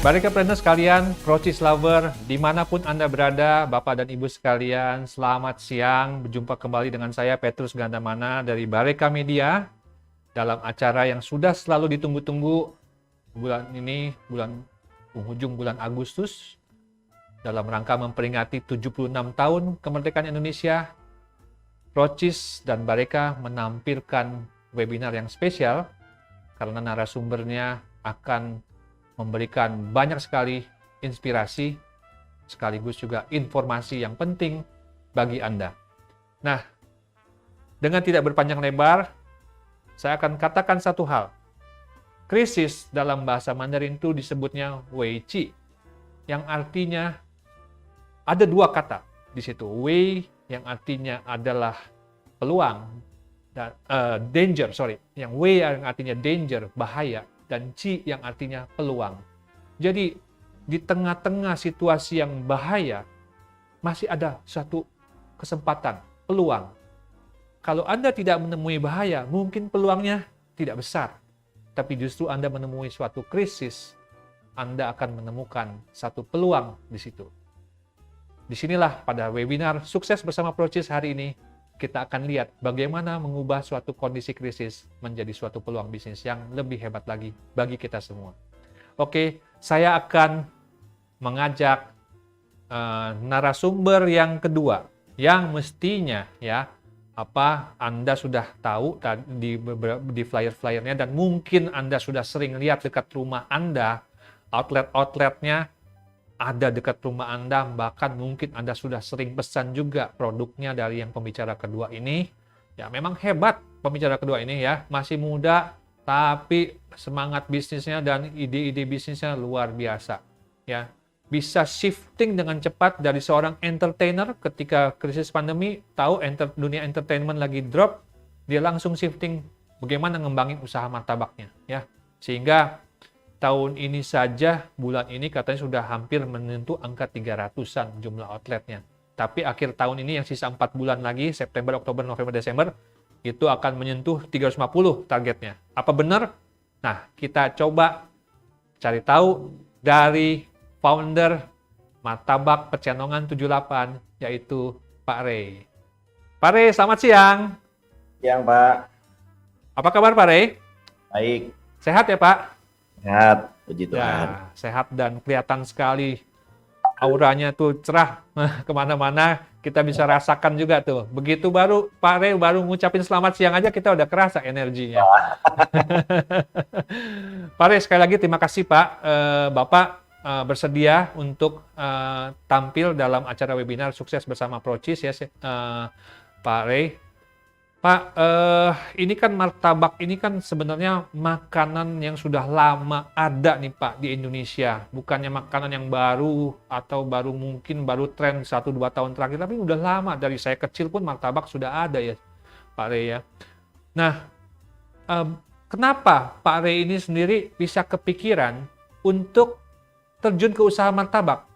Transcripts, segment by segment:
Barikapreneur sekalian, Procis Lover, dimanapun Anda berada, Bapak dan Ibu sekalian, selamat siang. Berjumpa kembali dengan saya, Petrus Gandamana dari Bareka Media, dalam acara yang sudah selalu ditunggu-tunggu bulan ini, penghujung bulan Agustus, dalam rangka memperingati 76 tahun kemerdekaan Indonesia. Procis dan Bareka menampilkan webinar yang spesial, karena narasumbernya akan memberikan banyak sekali inspirasi, sekaligus juga informasi yang penting bagi Anda. Nah, dengan tidak berpanjang lebar, saya akan katakan satu hal. Krisis dalam bahasa Mandarin itu disebutnya Wei Qi, yang artinya ada dua kata di situ. Wei yang artinya adalah peluang, dan yang Wei yang artinya danger, bahaya, dan Qi yang artinya peluang. Jadi, di tengah-tengah situasi yang bahaya, masih ada satu kesempatan, peluang. Kalau Anda tidak menemui bahaya, mungkin peluangnya tidak besar. Tapi justru Anda menemui suatu krisis, Anda akan menemukan satu peluang di situ. Disinilah pada webinar Sukses Bersama Procis hari ini, kita akan lihat bagaimana mengubah suatu kondisi krisis menjadi suatu peluang bisnis yang lebih hebat lagi bagi kita semua. Oke, saya akan mengajak narasumber yang kedua, yang mestinya Anda sudah tahu di flyer-flyernya, dan mungkin Anda sudah sering lihat dekat rumah Anda, outlet-outletnya ada dekat rumah Anda, bahkan mungkin Anda sudah sering pesan juga produknya dari yang pembicara kedua ini. Ya, memang hebat pembicara kedua ini ya, masih muda, tapi semangat bisnisnya dan ide-ide bisnisnya luar biasa. Ya, bisa shifting dengan cepat dari seorang entertainer ketika krisis pandemi, tahu dunia entertainment lagi drop, dia langsung shifting bagaimana ngembangin usaha martabaknya. Ya, sehingga tahun ini saja, bulan ini katanya sudah hampir menyentuh angka 300-an jumlah outletnya. Tapi akhir tahun ini yang sisa 4 bulan lagi, September, Oktober, November, Desember, itu akan menyentuh 350 targetnya. Apa benar? Nah, kita coba cari tahu dari founder Martabak Pecenongan 78, yaitu Pak Ray. Pak Ray, selamat siang. Siang, Pak. Apa kabar Pak Ray? Baik. Sehat ya Pak? Sehat, puji Tuhan. Ya, sehat dan kelihatan sekali auranya tuh cerah kemana-mana, kita bisa rasakan juga tuh. Begitu Pak Ray baru ngucapin selamat siang aja kita udah kerasa energinya. Pak Ray, sekali lagi terima kasih Pak. Bapak bersedia untuk tampil dalam acara webinar Sukses Bersama Procis ya, Pak Ray. Pak, ini kan martabak ini kan sebenarnya makanan yang sudah lama ada nih Pak di Indonesia. Bukannya makanan yang baru atau mungkin baru tren 1-2 tahun terakhir, tapi udah lama. Dari saya kecil pun martabak sudah ada ya Pak Ray ya. Nah, kenapa Pak Ray ini sendiri bisa kepikiran untuk terjun ke usaha martabak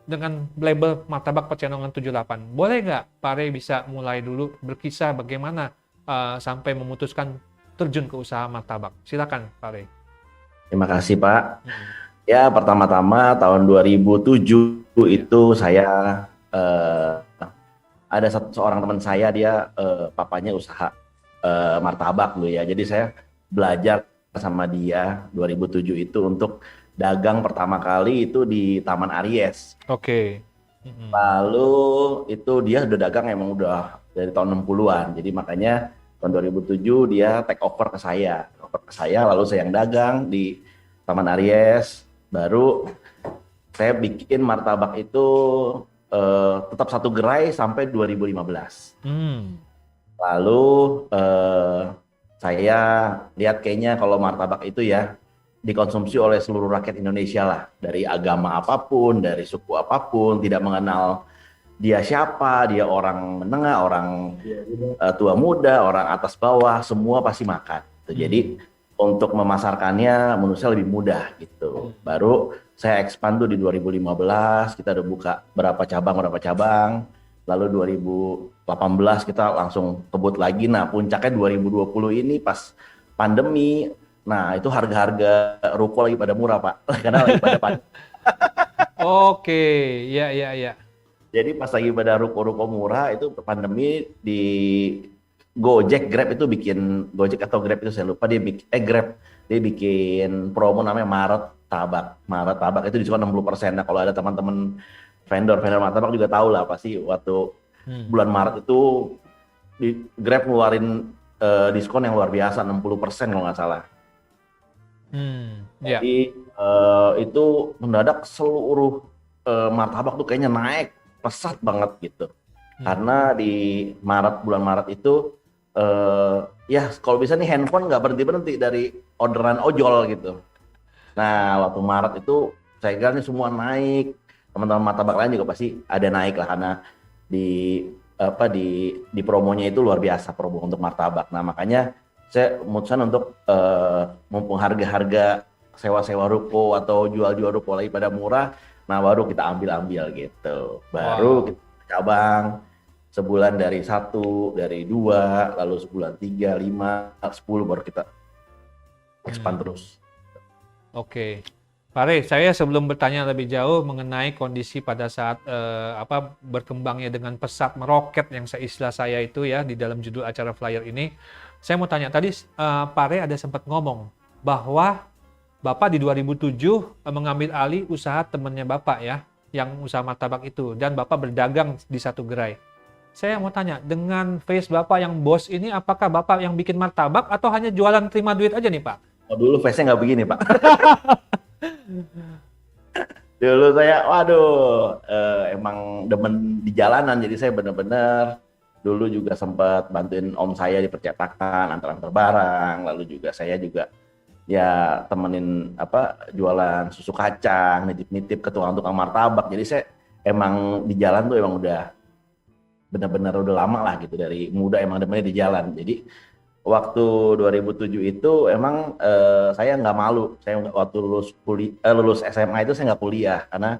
dengan label Martabak Pecenongan 78. Boleh nggak Pak Ray bisa mulai dulu berkisah bagaimana sampai memutuskan terjun ke usaha martabak? Silakan Pak Ray. Terima kasih Pak. Ya, pertama-tama tahun 2007 itu saya ada seorang teman saya, dia papanya usaha martabak dulu ya. Jadi saya belajar sama dia 2007 itu untuk dagang pertama kali itu di Taman Aries. Oke. Lalu itu dia udah dagang emang udah dari tahun 60-an. Jadi makanya tahun 2007 dia take over ke saya. Lalu saya yang dagang di Taman Aries. Baru saya bikin martabak itu tetap satu gerai sampai 2015. Lalu saya lihat kayaknya kalau martabak itu ya dikonsumsi oleh seluruh rakyat Indonesia lah, dari agama apapun, dari suku apapun, tidak mengenal dia siapa, dia orang menengah, orang tua muda, orang atas bawah, semua pasti makan. Jadi untuk memasarkannya menurut saya lebih mudah gitu. Baru saya expand tuh di 2015, kita udah buka berapa cabang. Lalu 2018 kita langsung kebut lagi. Nah, puncaknya 2020 ini pas pandemi, Nah, itu harga-harga ruko lagi pada murah, Pak. Karena lagi pada Oke, ya ya ya. Jadi pas lagi pada ruko-ruko murah itu pandemi di Gojek, Grab itu bikin Gojek atau Grab itu saya lupa dia bikin Grab dia bikin promo namanya Maret Tabak. Maret Tabak itu diskon 60%. Nah, kalau ada teman-teman vendor martabak juga tahu lah pasti waktu Hmm. bulan Maret itu di Grab ngeluarin diskon yang luar biasa 60% kalau nggak salah. Ya. Jadi itu mendadak seluruh martabak tuh kayaknya naik pesat banget gitu. Karena di bulan Maret itu ya kalau bisa nih handphone nggak berhenti dari orderan ojol gitu. Nah waktu Maret itu saya kira nih semua naik, teman-teman martabak lain juga pasti ada naik lah karena di di promonya itu luar biasa promo untuk martabak. Nah makanya saya memutuskan untuk mumpung harga-harga sewa-sewa ruko atau jual-jual ruko lagi pada murah, nah baru kita ambil gitu. Baru Wow. kita cabang sebulan dari 1, dari 2, lalu sebulan 3, 5, 10 baru kita expand terus. Oke. Pak Rey, saya sebelum bertanya lebih jauh mengenai kondisi pada saat berkembangnya dengan pesat meroket yang istilah saya itu ya di dalam judul acara flyer ini, saya mau tanya tadi Pak Rey ada sempat ngomong bahwa Bapak di 2007 mengambil alih usaha temannya Bapak ya, yang usaha martabak itu, dan Bapak berdagang di satu gerai. Saya mau tanya, dengan face Bapak yang bos ini, apakah Bapak yang bikin martabak atau hanya jualan terima duit aja nih Pak? Oh, dulu face-nya nggak begini Pak. Dulu saya, waduh, emang demen di jalanan, jadi saya bener-bener dulu juga sempat bantuin om saya di percetakan, antar-antar barang, lalu juga saya juga ya temenin jualan susu kacang, nitip-nitip ke tukang-tukang martabak. Jadi saya emang di jalan tuh emang udah benar-benar udah lama lah gitu, dari muda emang demennya di jalan. Jadi waktu 2007 itu emang saya nggak malu. Saya waktu lulus SMA itu saya nggak kuliah karena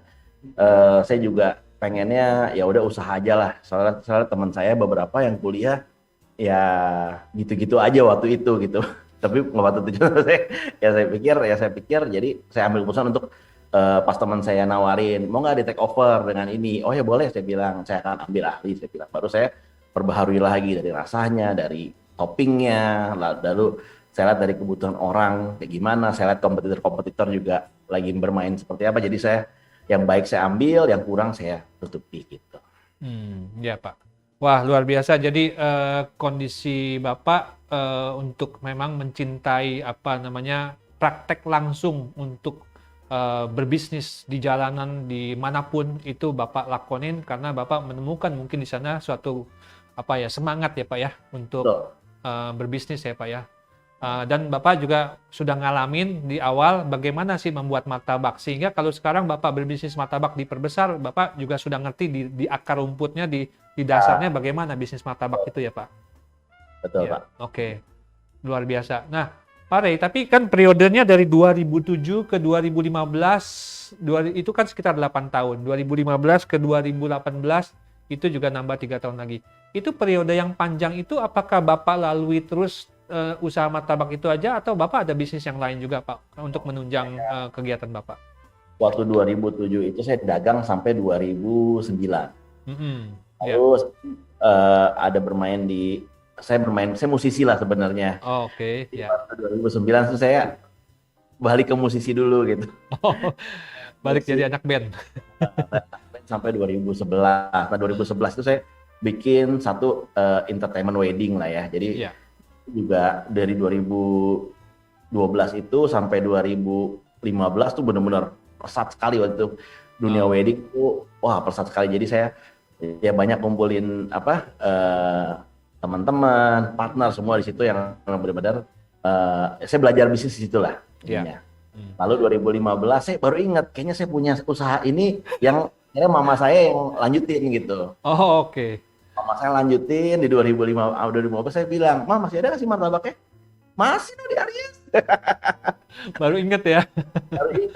saya juga pengennya ya udah usaha aja lah. Soalnya teman saya beberapa yang kuliah ya gitu-gitu aja waktu itu gitu. Tapi nggak waktu itu saya pikir jadi saya ambil keputusan untuk pas teman saya nawarin mau nggak di take over dengan ini, oh ya boleh, saya bilang saya akan ambil ahli, saya bilang. Baru saya perbaharui lagi dari rasanya, dari toppingnya, lalu saya lihat dari kebutuhan orang kayak gimana, saya lihat kompetitor juga lagi bermain seperti apa, jadi saya yang baik saya ambil, yang kurang saya tutupi gitu. Ya Pak. Wah, luar biasa. Jadi kondisi Bapak untuk memang mencintai praktek langsung untuk berbisnis di jalanan dimanapun itu Bapak lakonin karena Bapak menemukan mungkin di sana suatu semangat ya Pak ya untuk Betul. berbisnis ya Pak ya. Dan Bapak juga sudah ngalamin di awal bagaimana sih membuat martabak. Sehingga kalau sekarang Bapak berbisnis martabak diperbesar, Bapak juga sudah ngerti di akar rumputnya, di dasarnya bagaimana bisnis martabak itu ya Pak? Betul Ya, Pak. oke. Luar biasa. Nah, Pak Rey, tapi kan periodenya dari 2007 ke 2015, itu kan sekitar 8 tahun. 2015 ke 2018, itu juga nambah 3 tahun lagi. Itu periode yang panjang itu apakah Bapak lalui terus usaha martabak itu aja atau Bapak ada bisnis yang lain juga Pak untuk menunjang kegiatan Bapak? Waktu 2007 itu saya dagang sampai 2009. Ya. Terus ada saya musisi lah sebenarnya. Oh, oke, Jadi ya. waktu 2009 itu saya balik ke musisi dulu gitu. Oh, balik Musik jadi anak band. sampai 2011. Nah, 2011 itu saya bikin satu entertainment wedding lah ya. Jadi Ya. juga dari 2012 itu sampai 2015 tuh benar-benar pesat sekali waktu itu. Dunia wedding tuh wah pesat sekali. Jadi saya ya banyak kumpulin teman-teman, partner semua di situ yang benar-benar saya belajar bisnis di situ lah. Ya. Lalu 2015 saya baru ingat kayaknya saya punya usaha ini yang akhirnya mama saya yang lanjutin gitu. Oh, oke. Mama saya lanjutin di 2015 saya bilang, "Ma, masih ada nggak sih martabaknya?" "Masih dong di Aries." Baru inget ya.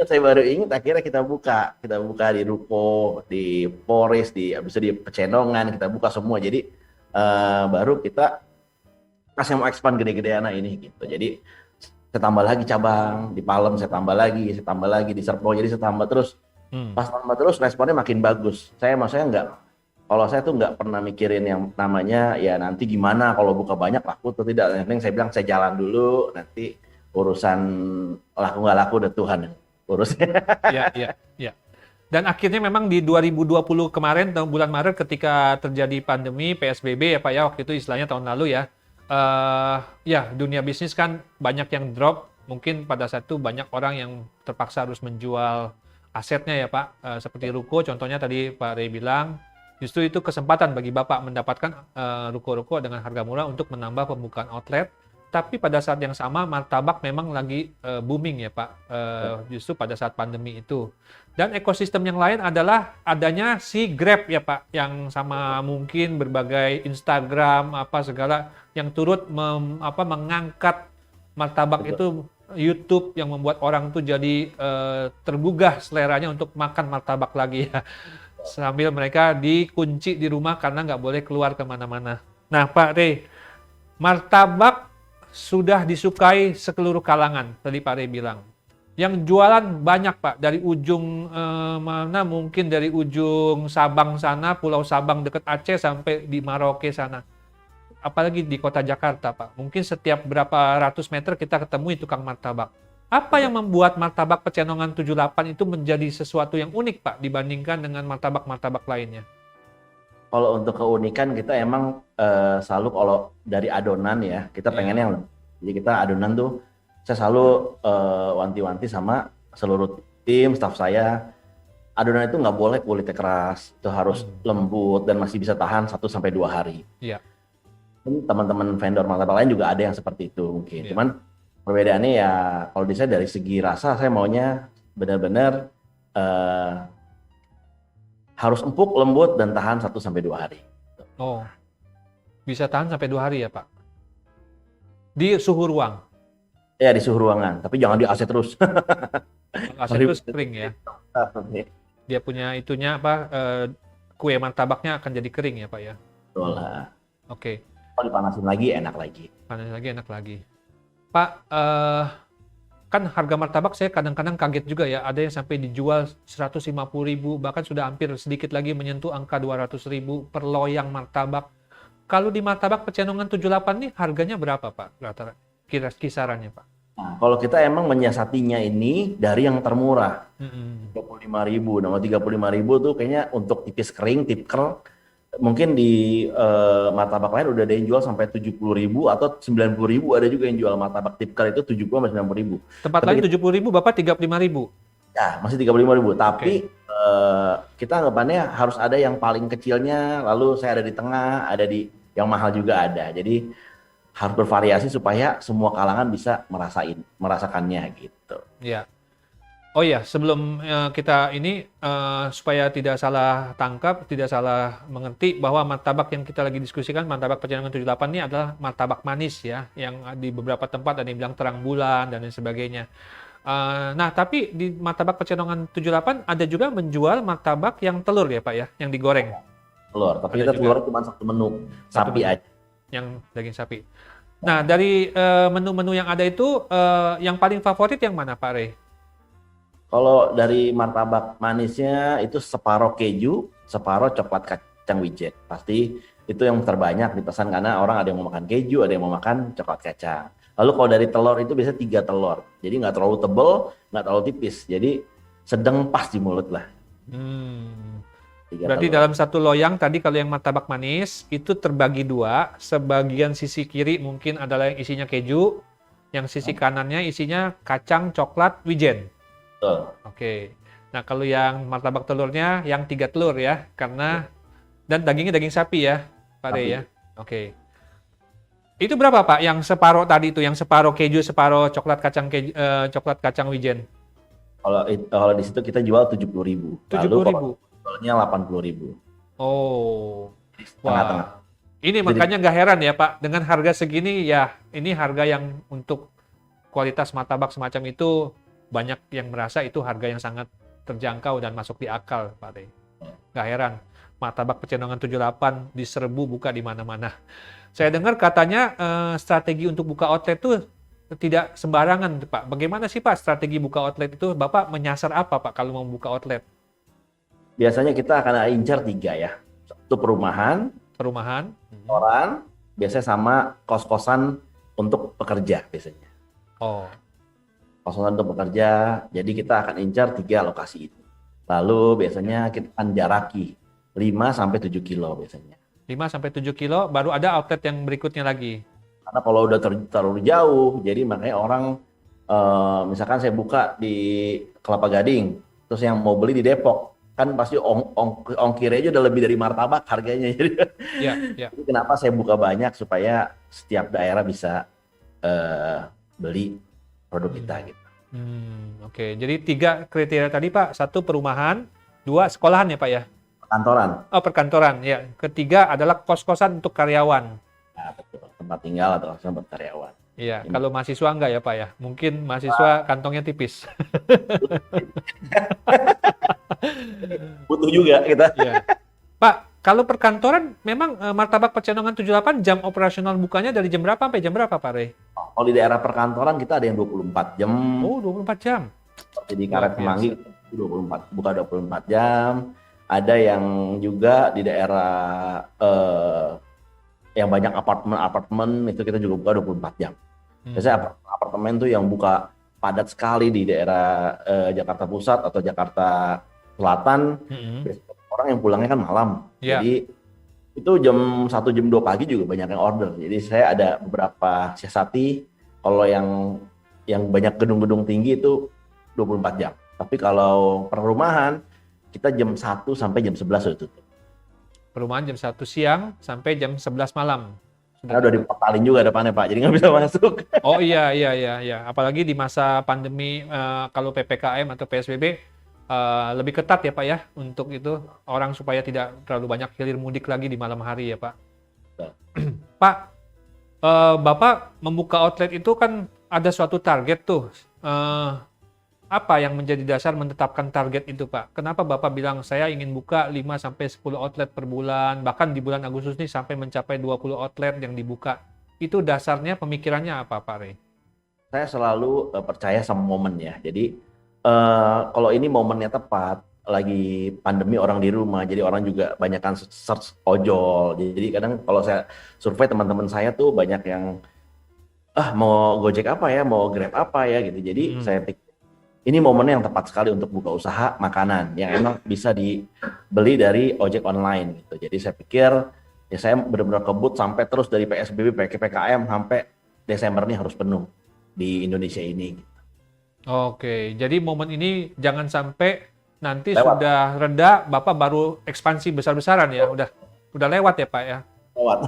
Saya baru ingat akhirnya kita buka di Ruko, di Polres, habis itu di Pecenongan, kita buka semua. Jadi baru kita kasih mau expand gede-gedean ini gitu. Jadi saya tambah lagi cabang, di Palem saya tambah lagi, di Serpong, jadi saya tambah terus. Hmm. Pas tambah terus responnya makin bagus. Maksudnya nggak, kalau saya tuh nggak pernah mikirin yang namanya ya nanti gimana kalau buka banyak laku atau tidak. Yang penting saya bilang saya jalan dulu, nanti urusan laku nggak laku udah Tuhan yang urusnya. Ya, ya, ya. Dan akhirnya memang di 2020 kemarin, bulan Maret ketika terjadi pandemi, PSBB ya Pak ya, waktu itu istilahnya tahun lalu ya. Ya, dunia bisnis kan banyak yang drop. Mungkin pada saat itu banyak orang yang terpaksa harus menjual asetnya ya Pak. Seperti ruko, contohnya tadi Pak Rey bilang, justru itu kesempatan bagi Bapak mendapatkan ruko-ruko dengan harga murah untuk menambah pembukaan outlet. Tapi pada saat yang sama, martabak memang lagi booming ya Pak, justru pada saat pandemi itu. Dan ekosistem yang lain adalah adanya si Grab ya Pak, yang sama mungkin berbagai Instagram, apa segala, yang turut mengangkat martabak Betul. itu, YouTube yang membuat orang tuh jadi tergugah seleranya untuk makan martabak lagi ya. Sambil mereka dikunci di rumah karena nggak boleh keluar kemana-mana. Nah Pak Rey, martabak sudah disukai seluruh kalangan, tadi Pak Rey bilang. Yang jualan banyak Pak, dari ujung mana mungkin dari ujung Sabang sana, Pulau Sabang dekat Aceh sampai di Maroke sana. Apalagi di kota Jakarta Pak. Mungkin setiap berapa ratus meter kita ketemu tukang martabak. Apa yang membuat martabak Pecenongan 78 itu menjadi sesuatu yang unik Pak dibandingkan dengan martabak-martabak lainnya? Kalau untuk keunikan kita emang selalu kalau dari adonan ya kita pengen yang jadi kita adonan tuh saya selalu wanti-wanti sama seluruh tim staff saya, adonan itu nggak boleh kulitnya keras, itu harus lembut dan masih bisa tahan 1 sampai 2 hari. Iya. Teman-teman vendor martabak lain juga ada yang seperti itu mungkin. Iya. Cuman perbedaannya ya kalau di saya dari segi rasa saya maunya benar-benar harus empuk, lembut, dan tahan 1 sampai 2 hari. Oh, bisa tahan sampai 2 hari ya Pak? Di suhu ruang? Ya di suhu ruangan, tapi jangan di AC terus. AC terus kering ya? Dia punya itunya apa, kue martabaknya akan jadi kering ya Pak ya? Betul lah. Oke, Kalau dipanasin lagi enak lagi. panas lagi enak lagi. Pak, kan harga martabak saya kadang-kadang kaget juga ya, ada yang sampai dijual 150.000, bahkan sudah hampir sedikit lagi menyentuh angka 200.000 per loyang martabak. Kalau di martabak Pecenongan 78 nih harganya berapa Pak? Rata-rata kisarannya Pak? Nah, kalau kita emang menyiasatinya ini dari yang termurah, 35.000. Nah, 35.000 tuh kayaknya untuk tipis kering, tipker, mungkin di martabak lain udah ada yang jual sampai 70.000 atau 90.000, ada juga yang jual martabak tipker itu 70 sampai 90.000. Tempat Tapi lain kita, 70.000, Bapak 35.000. ya masih 35.000. Tapi kita anggapannya harus ada yang paling kecilnya, lalu saya ada di tengah, ada di yang mahal juga ada. Jadi harus bervariasi supaya semua kalangan bisa merasakannya gitu. Ya. Oh ya, sebelum kita ini supaya tidak salah tangkap, tidak salah mengerti bahwa martabak yang kita lagi diskusikan, martabak Pecenongan 78 ini adalah martabak manis ya, yang di beberapa tempat ada yang bilang terang bulan dan lain sebagainya. Nah, tapi di martabak Pecenongan 78 ada juga menjual martabak yang telur ya Pak ya, yang digoreng. Telur, tapi Ada kita juga. telur cuma satu menu, Satu sapi menu. aja. Yang daging sapi. Nah, dari menu-menu yang ada itu, yang paling favorit yang mana Pak Rey? Kalau dari martabak manisnya itu separuh keju, separuh coklat kacang wijen. Pasti itu yang terbanyak dipesan karena orang ada yang mau makan keju, ada yang mau makan coklat kacang. Lalu kalau dari telur itu biasanya 3 telur. Jadi nggak terlalu tebel, nggak terlalu tipis. Jadi sedang pas di mulut lah. 3 Berarti telur. dalam satu loyang tadi kalau yang martabak manis itu terbagi 2, sebagian sisi kiri mungkin adalah yang isinya keju, yang sisi kanannya isinya kacang coklat wijen. Betul. Oke. Nah, kalau yang martabak telurnya yang 3 telur ya, karena dan dagingnya daging sapi ya, Pak Rey Sapi. ya. Oke. Itu berapa Pak? Yang separuh tadi itu, yang separuh keju, separuh coklat kacang wijen. Kalau di situ kita jual 70.000. Lalu 70.000. kalau telurnya 80.000. Oh. Tengah-tengah. Wah. Ini makanya nggak heran ya Pak, dengan harga segini ya, ini harga yang untuk kualitas martabak semacam itu banyak yang merasa itu harga yang sangat terjangkau dan masuk di akal, Pak Rey. Nggak heran, martabak Pecenongan 78 diserbu buka di mana-mana. Saya dengar katanya strategi untuk buka outlet tuh tidak sembarangan, Pak. Bagaimana sih Pak strategi buka outlet itu? Bapak menyasar apa Pak kalau mau buka outlet? Biasanya kita akan incar 3 ya. Satu perumahan, Perumahan? restoran, biasanya sama kos-kosan untuk pekerja biasanya. Oh, Kos-kosan untuk pekerja, jadi kita akan incar 3 lokasi itu. Lalu biasanya kita akan jaraki 5 sampai 7 kilo biasanya. 5 sampai 7 kilo, baru ada outlet yang berikutnya lagi. Karena kalau udah terlalu jauh, jadi makanya orang misalkan saya buka di Kelapa Gading, terus yang mau beli di Depok, kan pasti ongkirnya aja udah lebih dari martabak harganya. Jadi, Ya, ya. jadi kenapa saya buka banyak supaya setiap daerah bisa beli produk kita gitu. Oke. Jadi 3 kriteria tadi Pak. 1 perumahan, 2 sekolahan ya Pak ya? Kantoran, Oh, perkantoran. Ya. Ketiga adalah kos-kosan untuk karyawan. nah, betul. Tempat tinggal atau tempat karyawan. Iya, Ini. kalau mahasiswa enggak ya Pak ya? Mungkin mahasiswa kantongnya tipis. Butuh juga kita. Iya. Pak, kalau perkantoran memang Martabak Pecenongan 78 jam operasional bukanya dari jam berapa sampai jam berapa Pak Rey? Kalau di daerah perkantoran kita ada yang 24 jam. Oh, 24 jam. Seperti di Luar Karet Semanggi biasa. 24, buka 24 jam. Ada yang juga di daerah yang banyak apartemen itu kita juga buka 24 jam. Biasanya apartemen tuh yang buka padat sekali di daerah Jakarta Pusat atau Jakarta Selatan. Biasanya orang yang pulangnya kan malam. Ya. Jadi itu jam 1 jam 2 pagi juga banyak yang order. Jadi saya ada beberapa siasati kalau yang banyak gedung-gedung tinggi itu 24 jam. Tapi kalau perumahan kita jam 1 sampai jam 11 sudah tutup. Perumahan jam 1 siang sampai jam 11 malam. Karena udah diportalin juga depannya Pak, jadi nggak bisa masuk. Oh iya. Apalagi di masa pandemi kalau PPKM atau PSBB lebih ketat ya Pak ya untuk itu orang supaya tidak terlalu banyak hilir mudik lagi di malam hari ya Pak. Pak, Bapak membuka outlet itu kan ada suatu target tuh. Apa yang menjadi dasar menetapkan target itu Pak? Kenapa Bapak bilang saya ingin buka 5 sampai 10 outlet per bulan, bahkan di bulan Agustus ini sampai mencapai 20 outlet yang dibuka. Itu dasarnya pemikirannya apa Pak Rey? Saya selalu percaya sama momen ya. Jadi kalau ini momennya tepat, lagi pandemi orang di rumah, jadi orang juga banyakkan search ojol. Jadi kadang kalau saya survei teman-teman saya tuh banyak yang mau Gojek apa ya, mau Grab apa ya gitu. Jadi saya pikir ini momennya yang tepat sekali untuk buka usaha makanan yang emang bisa dibeli dari ojek online gitu. Jadi saya pikir ya saya benar-benar kebut sampai terus dari PSBB, PPKM sampai Desember ini harus penuh di Indonesia ini. Oke, jadi momen ini jangan sampai nanti Lewat. sudah reda, Bapak baru ekspansi besar-besaran ya. Udah lewat ya Pak ya. Lewat.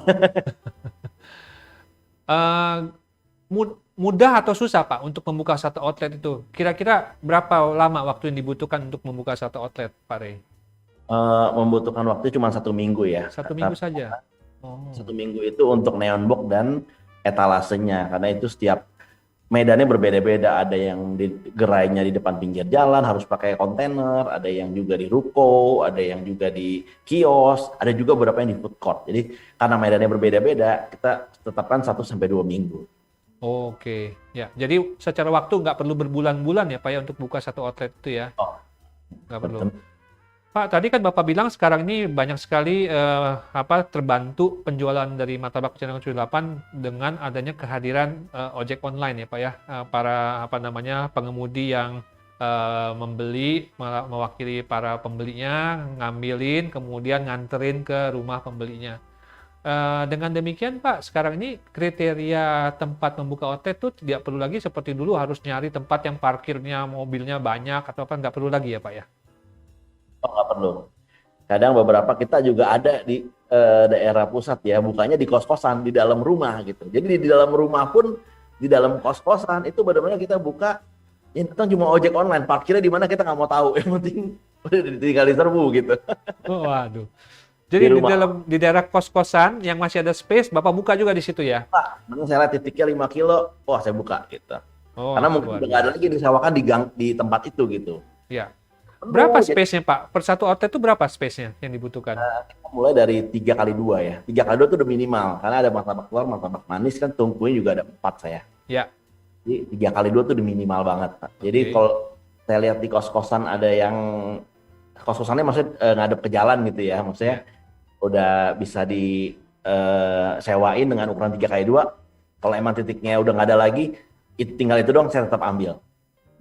Mudah atau susah Pak untuk membuka satu outlet itu? Kira-kira berapa lama waktu yang dibutuhkan untuk membuka satu outlet Pak Rey? Membutuhkan waktu cuma 1 minggu ya. 1 minggu saja? Oh. 1 minggu itu untuk neon box dan etalasenya, karena itu setiap medannya berbeda-beda. Ada yang di gerainya di depan pinggir jalan harus pakai kontainer, ada yang juga di ruko, ada yang juga di kios, ada juga beberapa yang di food court. Jadi karena medannya berbeda-beda, kita tetapkan 1 sampai 2 minggu. Oke, ya. Jadi secara waktu nggak perlu berbulan-bulan ya Pak ya untuk buka satu outlet itu ya? Oh, Nggak perlu. Pak, tadi kan Bapak bilang sekarang ini banyak sekali terbantu penjualan dari Martabak Pecenongan 78 dengan adanya kehadiran ojek online ya Pak ya. Para pengemudi yang membeli mewakili para pembelinya, ngambilin kemudian nganterin ke rumah pembelinya. Dengan demikian Pak, sekarang ini kriteria tempat membuka outlet itu tidak perlu lagi seperti dulu harus nyari tempat yang parkirnya mobilnya banyak atau apa, nggak perlu lagi ya Pak ya? Oh, nggak perlu. Kadang beberapa kita juga ada di daerah pusat ya, bukanya di kos-kosan, di dalam rumah gitu. Jadi di dalam rumah pun, di dalam kos-kosan itu benar-benar kita buka, yang datang cuma ojek online, parkirnya di mana kita nggak mau tahu, yang penting udah tinggal diserbu gitu. Oh, waduh. Jadi di daerah kos-kosan yang masih ada space, Bapak buka juga di situ ya? Pak, saya lihat titiknya 5 kilo, wah saya buka gitu. Oh, karena mungkin nggak ada lagi disewakan di tempat itu gitu. Ya. Berapa space-nya Pak? Per satu outlet itu berapa space-nya yang dibutuhkan? Kita mulai dari 3x2 ya. 3x2 itu udah minimal, karena ada martabak telur, martabak manis kan tungkunya juga ada 4 saya. Ya. Jadi 3 kali 2 tuh udah minimal banget, Pak. Jadi Oke. kalau saya lihat di kos-kosan ada yang kos-kosannya maksudnya ngadep ke jalan gitu ya, maksudnya Ya. udah bisa disewain dengan ukuran 3 kali 2. Kalau emang titiknya udah nggak ada lagi, tinggal itu doang saya tetap ambil.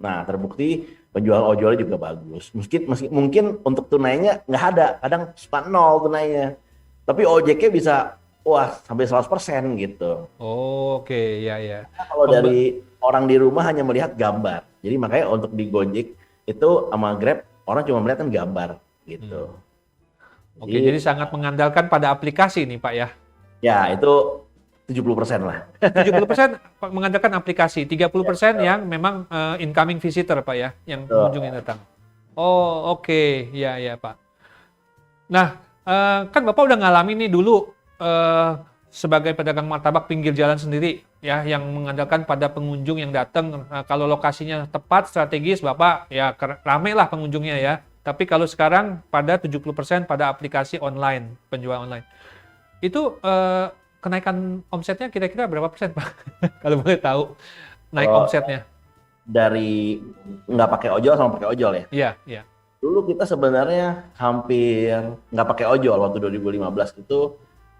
Nah, terbukti penjual ojolnya juga bagus. Mungkin untuk tunainya nggak ada, kadang suka nol tunainya. Tapi ojeknya bisa wah sampai 100% gitu. Oh, oke, ya ya. Nah, kalau Pembe- dari orang di rumah hanya melihat gambar. Jadi makanya untuk di Gojek itu sama Grab orang cuma melihat kan gambar gitu. Hmm. Oke, jadi Jadi sangat mengandalkan pada aplikasi nih Pak ya. ya itu 70% lah. 70% mengandalkan aplikasi, 30% yang memang incoming visitor Pak ya, yang pengunjung Tuh. yang datang. Oh, oke. Ya ya Pak. Nah, kan Bapak udah ngalamin nih dulu sebagai pedagang martabak pinggir jalan sendiri ya, yang mengandalkan pada pengunjung yang datang. Kalau lokasinya tepat, strategis, Bapak ya rame lah pengunjungnya ya. Tapi kalau sekarang pada 70% pada aplikasi online, penjual online. Itu kenaikan omsetnya kira-kira berapa persen, Pak? Kalau boleh tahu naik Kalau omsetnya. dari nggak pakai ojol sama pakai ojol ya. Iya, iya. Dulu kita sebenarnya hampir nggak pakai ojol waktu 2015 itu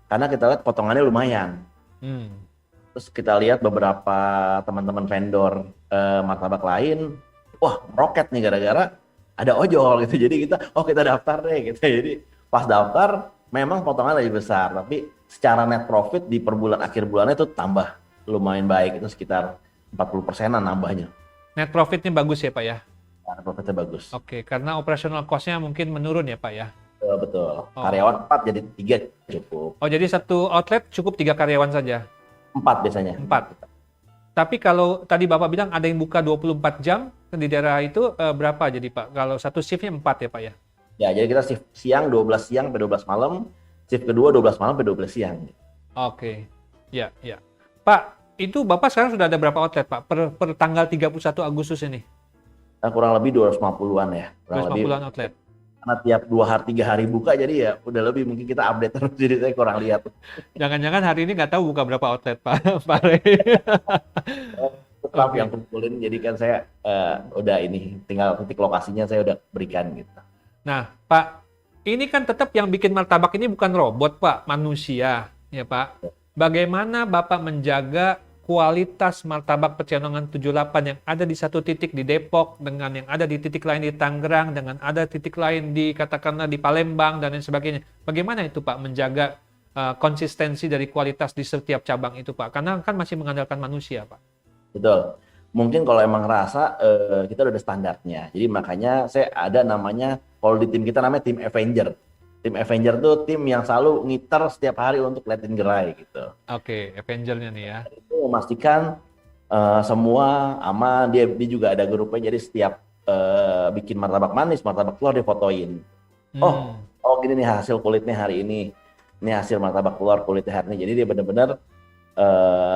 karena kita lihat potongannya lumayan. Hmm. Terus kita lihat beberapa teman-teman vendor martabak lain, wah roket nih gara-gara ada ojol gitu. Jadi kita daftar deh gitu. Jadi pas daftar memang potongan lebih besar, tapi secara net profit di per bulan akhir bulannya itu tambah lumayan baik, itu sekitar 40%-an nambahnya. Net profitnya bagus ya, Pak ya? Karena profitnya bagus. Oke, karena operational cost-nya mungkin menurun ya, Pak ya? Betul, betul. Oh, Karyawan 4 jadi 3 cukup. oh jadi satu outlet cukup 3 karyawan saja? 4 biasanya. 4. Tapi kalau tadi Bapak bilang ada yang buka 24 jam di daerah itu berapa jadi Pak? Kalau satu shift-nya 4 ya Pak ya? Ya, jadi kita shift siang 12 siang sampai 12 malam, shift kedua 12 malam sampai 12 siang. Oke, ya, ya. Pak, itu Bapak sekarang sudah ada berapa outlet Pak? Per tanggal 31 Agustus ini? Nah, kurang lebih 250-an ya. Kurang lebih 250-an outlet? karena tiap 2 hari 3 hari buka jadi ya udah lebih mungkin kita update terus jadi saya kurang lihat. Jangan-jangan hari ini nggak tahu buka berapa outlet Pak, Pak Rey. Tetap Oke. yang kumpulin jadi kan saya udah ini tinggal titik lokasinya saya udah berikan gitu. Nah, Pak, ini kan tetap yang bikin martabak ini bukan robot, Pak, manusia, ya Pak. Bagaimana Bapak menjaga kualitas martabak Pecenongan 78 yang ada di satu titik di Depok, dengan yang ada di titik lain di Tangerang, dengan ada titik lain di katakanlah di Palembang, dan lain sebagainya. Bagaimana itu, Pak, menjaga konsistensi dari kualitas di setiap cabang itu, Pak? Karena kan masih mengandalkan manusia, Pak. Betul. Mungkin kalau emang ngerasa kita udah ada standarnya. Jadi makanya saya ada namanya, kalau di tim kita namanya tim Avenger. Tim Avenger tuh tim yang selalu ngiter setiap hari untuk liatin gerai gitu. Oke, Avenger-nya nih ya. Itu memastikan semua aman. Dia juga ada grupnya. Jadi setiap bikin martabak manis, martabak telur difotoin. Oh, Hmm. oh gini nih hasil kulitnya hari ini. Ini hasil martabak telur kulitnya hari ini. Jadi dia benar-benar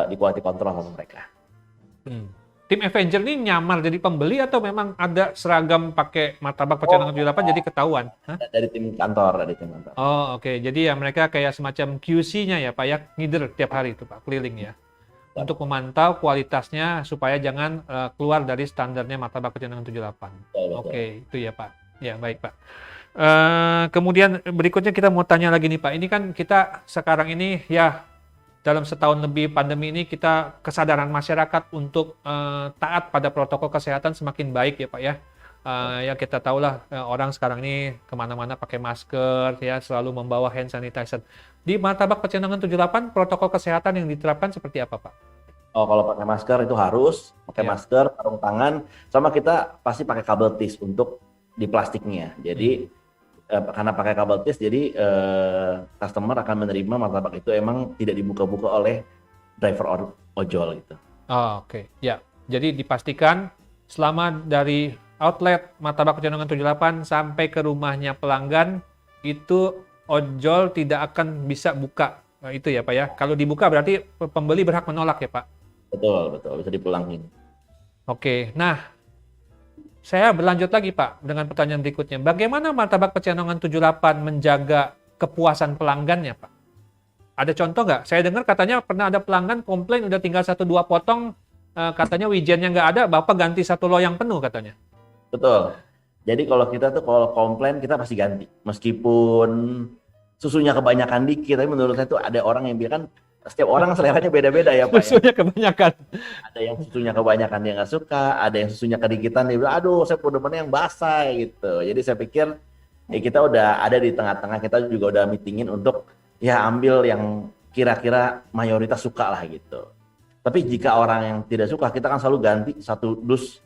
di quality control sama mereka. Hmm. Tim Avenger ini nyamar jadi pembeli atau memang ada seragam pakai martabak Pecenongan 78 jadi ketahuan? Hah? Dari tim kantor, dari tim kantor. Oh, oke. Jadi ya mereka kayak semacam QC-nya ya Pak ya, ngider tiap hari itu Pak, keliling ya. Untuk memantau kualitasnya supaya jangan keluar dari standarnya martabak Pecenongan 78. Betul, betul. Oke, itu ya Pak. Ya, baik Pak. Kemudian berikutnya kita mau tanya lagi nih Pak. Ini kan kita sekarang ini ya dalam setahun lebih pandemi ini kita kesadaran masyarakat untuk taat pada protokol kesehatan semakin baik ya Pak ya. Ya kita tahulah orang sekarang ini kemana-mana pakai masker ya, selalu membawa hand sanitizer. Di martabak Pecenongan 78 protokol kesehatan yang diterapkan seperti apa Pak? Oh, kalau pakai masker itu harus pakai Ya. masker, sarung tangan, sama kita pasti pakai kabel tis untuk di plastiknya. Jadi karena pakai kabel tis, jadi customer akan menerima martabak itu emang tidak dibuka-buka oleh driver ojol gitu. Oh, oke. Ya. Jadi dipastikan selama dari outlet martabak Pecenongan 78 sampai ke rumahnya pelanggan itu ojol tidak akan bisa buka. Nah, itu ya Pak ya. Kalau dibuka berarti pembeli berhak menolak ya Pak. Betul, betul, bisa dipulangin. Oke. Nah, saya berlanjut lagi Pak dengan pertanyaan berikutnya. Bagaimana martabak Pecenongan 78 menjaga kepuasan pelanggannya Pak? Ada contoh nggak? Saya dengar katanya pernah ada pelanggan komplain udah tinggal 1-2 potong katanya wijennya nggak ada, Bapak ganti satu loyang penuh katanya. Betul. Jadi kalau kita tuh kalau komplain kita pasti ganti. Meskipun susunya kebanyakan dikit, tapi menurut saya tuh ada orang yang bilang kan setiap orang seleranya beda-beda ya Pak ya. Susunya kebanyakan. Ada yang susunya kebanyakan dia nggak suka, ada yang susunya kedikitan dia bilang, aduh saya demennya yang basah gitu. Jadi saya pikir ya kita udah ada di tengah-tengah, kita juga udah meetingin untuk ya ambil yang kira-kira mayoritas suka lah gitu. Tapi jika orang yang tidak suka, kita kan selalu ganti satu dus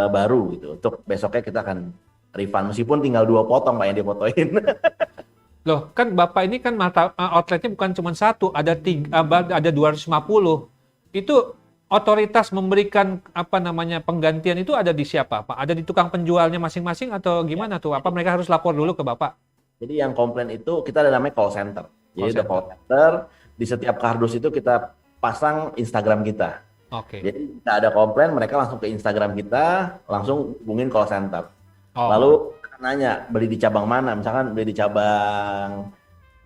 baru gitu. Untuk besoknya kita akan refund meskipun tinggal 2 potong Pak yang dipotoin. Loh, kan Bapak ini kan outletnya bukan cuma satu, ada 250. Itu otoritas memberikan apa namanya penggantian itu ada di siapa, Pak? Ada di tukang penjualnya masing-masing atau gimana tuh? Apa mereka harus lapor dulu ke Bapak? Jadi yang komplain itu kita ada namanya call center. Jadi ada call center, di setiap kardus itu kita pasang Instagram kita. Oke. Jadi jika ada komplain, mereka langsung ke Instagram kita, langsung hubungin call center. Oh. Lalu nanya beli di cabang mana, misalkan beli di cabang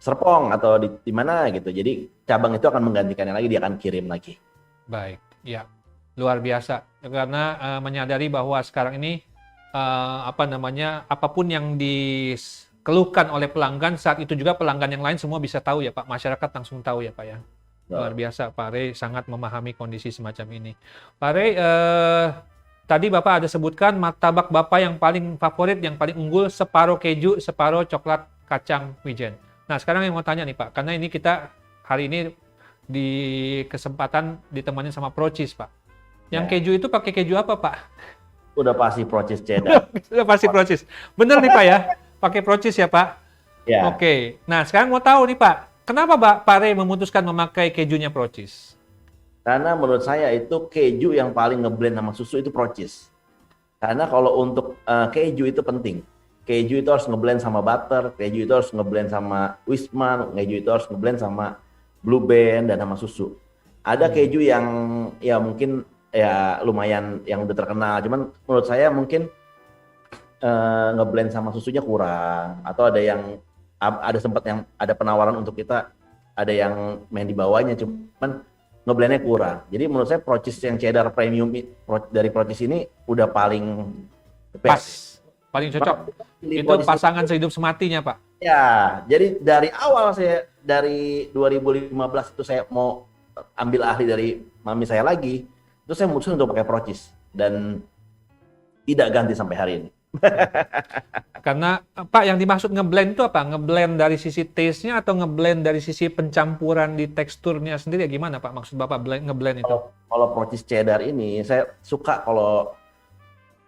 Serpong atau di mana gitu. Jadi cabang itu akan menggantikannya lagi, dia akan kirim lagi. Baik, ya luar biasa. Karena menyadari bahwa sekarang ini apa namanya apapun yang dikeluhkan oleh pelanggan, saat itu juga pelanggan yang lain semua bisa tahu ya Pak. Masyarakat langsung tahu ya Pak ya. Luar biasa, Pak Rey sangat memahami kondisi semacam ini. Pak Rey, tadi Bapak ada sebutkan martabak Bapak yang paling favorit, yang paling unggul, separuh keju, separuh coklat kacang wijen. Nah, sekarang yang mau tanya nih Pak, karena ini kita hari ini di kesempatan ditemani sama Procis Pak. Yang keju itu pakai keju apa Pak? Udah pasti Procis cheddar. Udah pasti Procis. Bener nih Pak ya, pakai Procis ya Pak? Ya. Oke, nah sekarang mau tahu nih Pak, kenapa Pak Rey memutuskan memakai kejunya Procis? Karena menurut saya itu keju yang paling ngeblend sama susu itu Procis. Karena kalau untuk keju itu penting. Keju itu harus ngeblend sama butter, keju itu harus ngeblend sama Wisman, keju itu harus ngeblend sama Blue Band dan sama susu. Ada keju yang ya mungkin ya lumayan yang udah terkenal, cuman menurut saya mungkin ngeblend sama susunya kurang, atau ada yang ada sempat yang ada penawaran untuk kita ada yang main di bawahnya, cuman ngeblendnya kurang. Jadi menurut saya Procis yang cheddar premium dari Procis ini udah paling pas, best. paling cocok. Itu pasangan sehidup sematinya Pak. Ya, jadi dari awal saya dari 2015 itu saya mau ambil ahli dari mami saya lagi, itu saya mutusin untuk pakai Procis dan tidak ganti sampai hari ini. Karena Pak yang dimaksud ngeblend itu apa? Ngeblend dari sisi taste-nya atau ngeblend dari sisi pencampuran di teksturnya sendiri? Gimana Pak maksud Bapak ngeblend itu? Kalau Procis cheddar ini saya suka kalau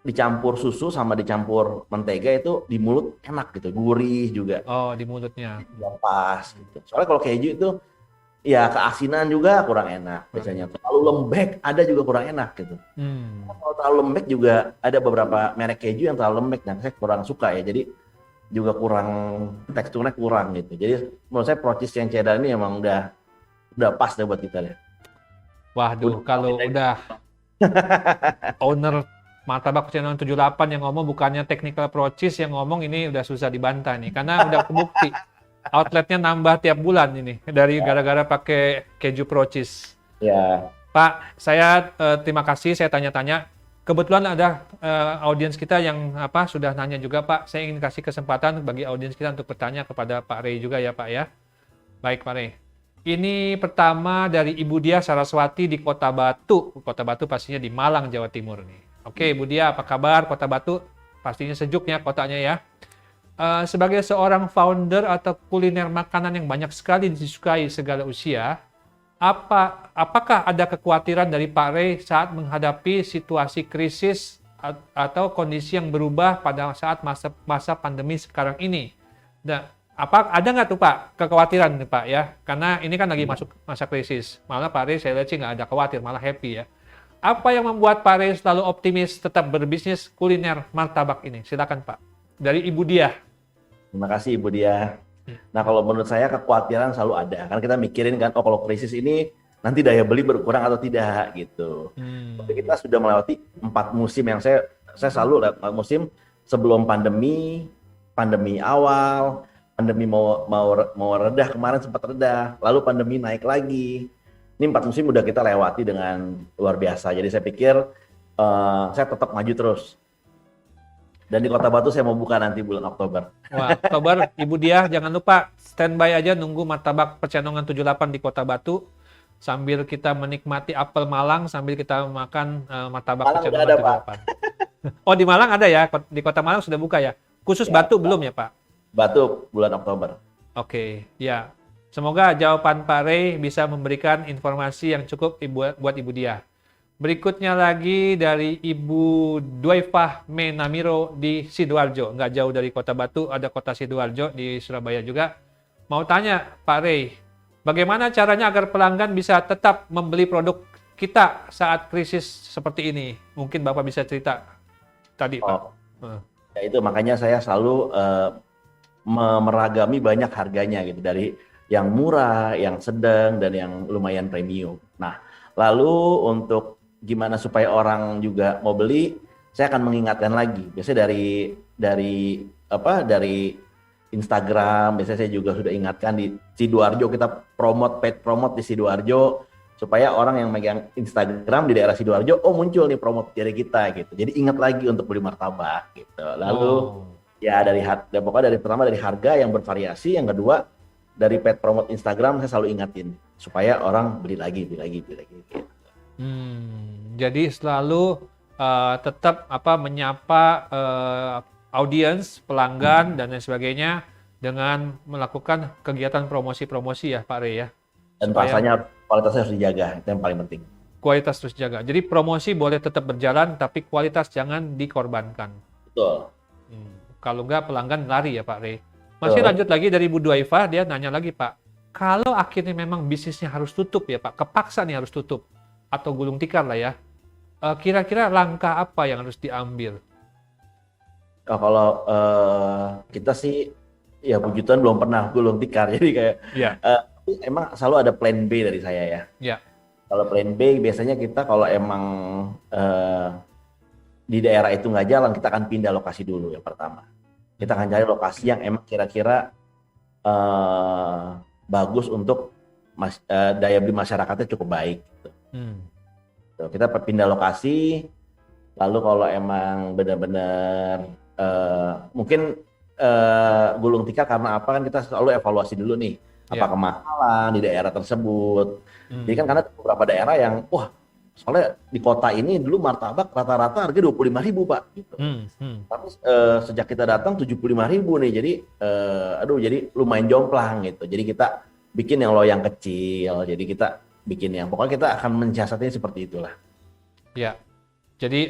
dicampur susu sama dicampur mentega itu di mulut enak gitu, gurih juga. Oh, di mulutnya. Yang pas gitu. Soalnya kalau keju itu ya keasinan juga kurang enak biasanya. Terlalu lembek ada juga kurang enak gitu. Kalau terlalu lembek juga ada beberapa merek keju yang terlalu lembek, dan saya kurang suka ya. Jadi juga kurang, teksturnya kurang gitu. Jadi menurut saya Procis yang cheddar ini emang udah pas deh buat kita lihat. Waduh, kalau udah owner Martabak Channel 78 yang ngomong, bukannya technical Procis yang ngomong, ini udah susah dibantah nih. Karena udah kebukti. Outletnya nambah tiap bulan ini dari gara-gara pakai keju Procis. Ya. Pak, saya terima kasih, saya tanya-tanya. Kebetulan ada audiens kita yang sudah nanya juga Pak. Saya ingin kasih kesempatan bagi audiens kita untuk bertanya kepada Pak Rey juga ya Pak ya. Baik Pak Rey. Ini pertama dari Ibu Dia Saraswati di Kota Batu. Kota Batu pastinya di Malang, Jawa Timur nih. Oke, Bu Dia, apa kabar Kota Batu? Pastinya sejuk ya kotanya ya. Sebagai seorang founder atau kuliner makanan yang banyak sekali disukai segala usia, apakah ada kekhawatiran dari Pak Rey saat menghadapi situasi krisis atau kondisi yang berubah pada saat masa pandemi sekarang ini? Nah, ada nggak tuh Pak kekhawatiran nih Pak ya? Karena ini kan lagi masuk masa krisis. Malah Pak Rey saya lihat sih nggak ada khawatir, malah happy ya. Apa yang membuat Pak Rey selalu optimis tetap berbisnis kuliner martabak ini? Silakan Pak. Dari Ibu Dia. Terima kasih Ibu Dia. Nah kalau menurut saya kekhawatiran selalu ada. Karena kita mikirin kan, kalau krisis ini nanti daya beli berkurang atau tidak gitu. Tapi kita sudah melewati 4 musim yang saya selalu lewat 4 musim sebelum pandemi awal, pandemi mau reda, kemarin sempat reda, lalu pandemi naik lagi. ini 4 musim udah kita lewati dengan luar biasa. Jadi saya pikir saya tetap maju terus. Dan di Kota Batu saya mau buka nanti bulan Oktober. Wah, Oktober, Ibu Diah jangan lupa standby aja nunggu Martabak Pecenongan 78 di Kota Batu. Sambil kita menikmati apel Malang, sambil kita makan Martabak Malang udah Pecenongan ada, Pak. 78. Oh, di Malang ada ya? Di Kota Malang sudah buka ya? Khusus Ya, Batu belum ya, Pak? Batu bulan Oktober. Oke, ya. Semoga jawaban Pak Ray bisa memberikan informasi yang cukup buat Ibu Diah. Berikutnya lagi dari Ibu Dwaifah Menamiro di Sidoarjo. Nggak jauh dari Kota Batu, ada Kota Sidoarjo di Surabaya juga. Mau tanya Pak Ray, bagaimana caranya agar pelanggan bisa tetap membeli produk kita saat krisis seperti ini? Mungkin Bapak bisa cerita tadi, Pak. Ya itu makanya saya selalu meragami banyak harganya gitu, dari yang murah, yang sedang, dan yang lumayan premium. Nah, lalu untuk gimana supaya orang juga mau beli, saya akan mengingatkan lagi. Biasanya dari Instagram, biasanya saya juga sudah ingatkan di Sidoarjo, kita paid promote di Sidoarjo supaya orang yang megang Instagram di daerah Sidoarjo, oh muncul nih promote dari kita gitu. Jadi ingat lagi untuk beli martabak gitu. Lalu ya pokoknya pertama dari harga yang bervariasi, yang kedua dari paid promote Instagram saya selalu ingatin supaya orang beli lagi gitu. Jadi selalu tetap menyapa audiens, pelanggan dan lain sebagainya dengan melakukan kegiatan promosi-promosi ya Pak Ray ya. Dan rasanya kualitasnya harus dijaga, itu yang paling penting. Kualitas terus jaga. Jadi promosi boleh tetap berjalan tapi kualitas jangan dikorbankan. Betul. Kalau enggak pelanggan lari ya Pak Ray. Masih lanjut lagi dari Bu Dwaifah, dia nanya lagi Pak. Kalau akhirnya memang bisnisnya harus tutup ya Pak, kepaksa nih harus tutup atau gulung tikar lah ya. Kira-kira langkah apa yang harus diambil? Kalau kita sih ya puji Tuhan belum pernah gulung tikar, jadi kayak emang selalu ada plan B dari saya ya. Ya. Kalau plan B biasanya kita kalau emang di daerah itu nggak jalan, kita akan pindah lokasi dulu yang pertama. Kita akan cari lokasi yang emang kira-kira bagus untuk daya beli masyarakatnya cukup baik. Gitu. Kita pindah lokasi, lalu kalau emang benar-benar mungkin gulung tikar karena apa, kan kita selalu evaluasi dulu nih, apa kemahalan di daerah tersebut. Jadi kan karena beberapa daerah yang soalnya di kota ini dulu martabak rata-rata harga 25.000 Pak. Gitu. Tapi sejak kita datang 75.000 nih, jadi jadi lumayan jomplang gitu. Jadi kita bikin yang loyang kecil, jadi kita bikin yang pokoknya kita akan mensiasatinya seperti itulah. Ya, jadi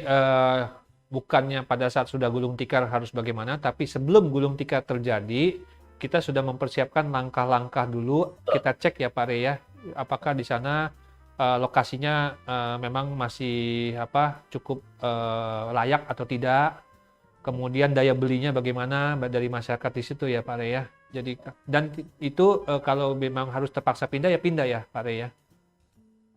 bukannya pada saat sudah gulung tikar harus bagaimana, tapi sebelum gulung tikar terjadi, kita sudah mempersiapkan langkah-langkah dulu. Kita cek ya Pak Ray ya, apakah di sana lokasinya memang masih cukup layak atau tidak. Kemudian daya belinya bagaimana dari masyarakat di situ ya Pak Ray ya. Jadi dan itu kalau memang harus terpaksa pindah ya pindah ya Pak Ray ya.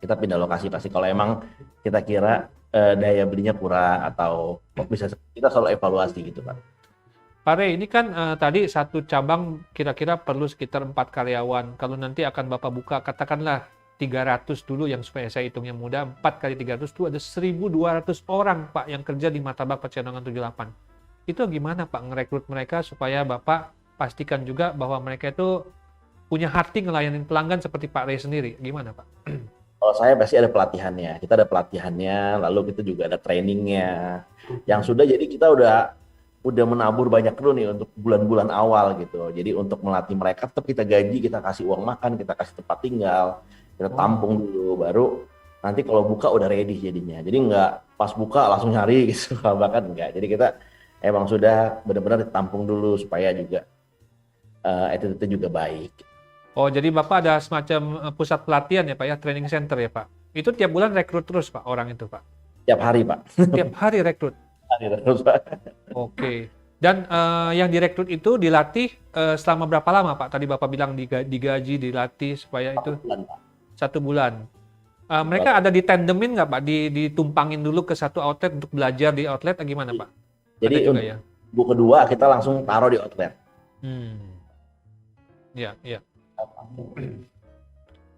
Kita pindah lokasi pasti kalau emang kita kira daya belinya kurang atau bisa, kita selalu evaluasi gitu Pak. Pak Ray, ini kan tadi satu cabang kira-kira perlu sekitar 4 karyawan. Kalau nanti akan Bapak buka katakanlah 300 dulu yang supaya saya hitungnya mudah, 4 kali 300 itu ada 1.200 orang Pak yang kerja di Martabak Pecenongan 78. Itu gimana Pak ngerekrut mereka supaya Bapak pastikan juga bahwa mereka itu punya hati ngelayanin pelanggan seperti Pak Ray sendiri. Gimana Pak? Kalau saya pasti ada pelatihannya, kita ada pelatihannya, lalu kita juga ada trainingnya. Yang sudah jadi kita udah menabur banyak dulu nih untuk bulan-bulan awal gitu. Jadi untuk melatih mereka tetap kita gaji, kita kasih uang makan, kita kasih tempat tinggal, kita tampung dulu, baru nanti kalau buka udah ready jadinya. Jadi nggak pas buka langsung nyari gitu, bahkan enggak. Jadi kita emang sudah benar-benar ditampung dulu supaya juga attitude-nya juga baik. Oh, jadi Bapak ada semacam pusat pelatihan ya Pak ya, training center ya Pak. Itu tiap bulan rekrut terus Pak orang itu Pak? Tiap hari Pak. Tiap hari rekrut? Hari terus Pak. Oke. Dan yang direkrut itu dilatih selama berapa lama Pak? Tadi Bapak bilang digaji, dilatih supaya itu 1 bulan Pak. 1 bulan. Mereka ada ditandemin nggak Pak? Ditumpangin dulu ke satu outlet untuk belajar di outlet atau gimana Pak? Jadi ada juga ya? Buku kedua kita langsung taruh di outlet. Ya, ya.